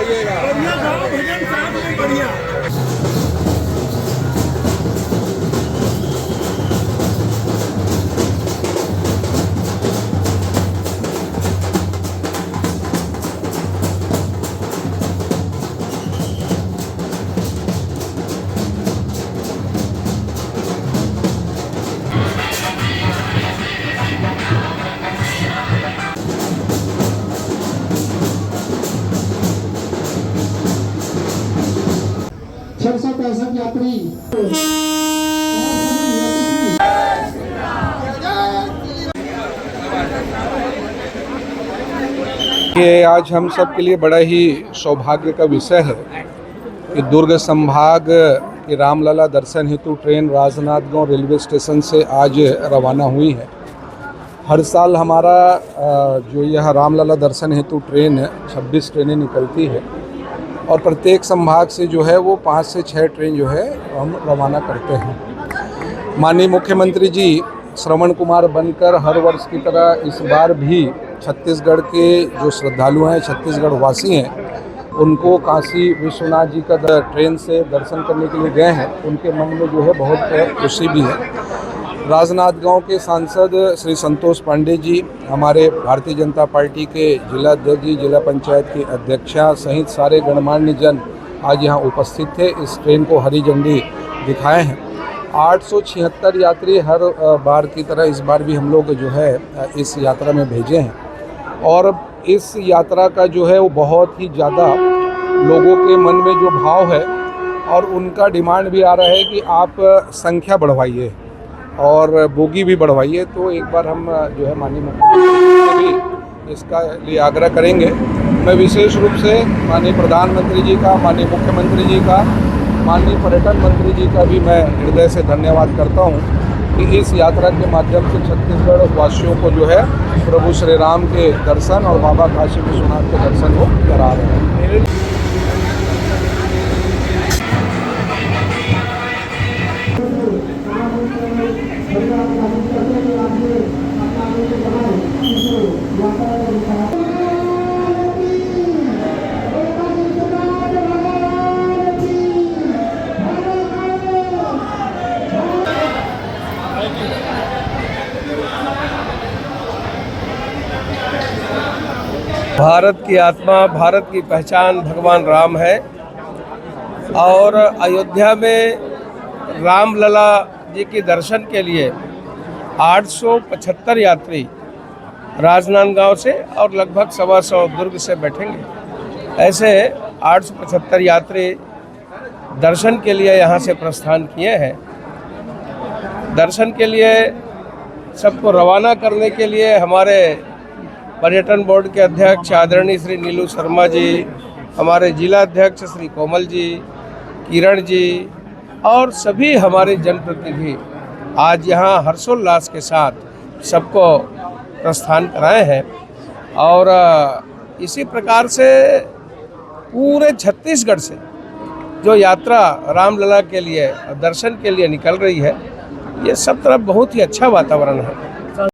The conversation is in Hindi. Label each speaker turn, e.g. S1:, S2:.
S1: बढ़िया गाओ भजन साथ में बढ़िया।
S2: यात्री
S3: ये आज हम सब के लिए बड़ा ही सौभाग्य का विषय है कि दुर्ग संभाग की रामलला दर्शन हेतु ट्रेन राजनांदगांव रेलवे स्टेशन से आज रवाना हुई है। हर साल हमारा जो यह रामलला दर्शन हेतु ट्रेन 26 ट्रेनें निकलती है और प्रत्येक संभाग से जो है वो 5 से 6 ट्रेन जो है हम रवाना करते हैं। माननीय मुख्यमंत्री जी श्रवण कुमार बनकर हर वर्ष की तरह इस बार भी छत्तीसगढ़ के जो श्रद्धालु हैं, छत्तीसगढ़ वासी हैं, उनको काशी विश्वनाथ जी का ट्रेन से दर्शन करने के लिए गए हैं। उनके मन में जो है बहुत खुशी भी है। राजनांदगांव के सांसद श्री संतोष पांडे जी, हमारे भारतीय जनता पार्टी के जिला अध्यक्ष जी, जिला पंचायत की अध्यक्षा सहित सारे गणमान्य जन आज यहाँ उपस्थित थे। इस ट्रेन को हरी झंडी दिखाए हैं। 876 यात्री हर बार की तरह इस बार भी हम लोग जो है इस यात्रा में भेजे हैं और इस यात्रा का जो है वो बहुत ही ज़्यादा लोगों के मन में जो भाव है और उनका डिमांड भी आ रहा है कि आप संख्या बढ़वाइए और बोगी भी बढ़वाइए। तो एक बार हम जो है माननीय मुख्यमंत्री से भी इसका लिए आग्रह करेंगे। मैं विशेष रूप से माननीय प्रधानमंत्री जी का, माननीय मुख्यमंत्री जी का, माननीय पर्यटन मंत्री जी का भी मैं हृदय से धन्यवाद करता हूं कि इस यात्रा के माध्यम से छत्तीसगढ़ वासियों को जो है प्रभु श्री राम के दर्शन और बाबा काशी विश्वनाथ के दर्शन वो करा रहे हैं।
S4: भारत की आत्मा, भारत की पहचान भगवान राम है और अयोध्या में रामलला जी के दर्शन के लिए 875 यात्री राजनांदगांव से और लगभग 125 दुर्ग से बैठेंगे। ऐसे 875 यात्री दर्शन के लिए यहाँ से प्रस्थान किए हैं। दर्शन के लिए सबको रवाना करने के लिए हमारे पर्यटन बोर्ड के अध्यक्ष आदरणीय श्री नीलू शर्मा जी, हमारे जिला अध्यक्ष श्री कोमल जी, किरण जी और सभी हमारे जनप्रतिनिधि आज यहाँ हर्षोल्लास के साथ सबको प्रस्थान कराए हैं। और इसी प्रकार से पूरे छत्तीसगढ़ से जो यात्रा रामलला के लिए दर्शन के लिए निकल रही है, ये सब तरफ बहुत ही अच्छा वातावरण है।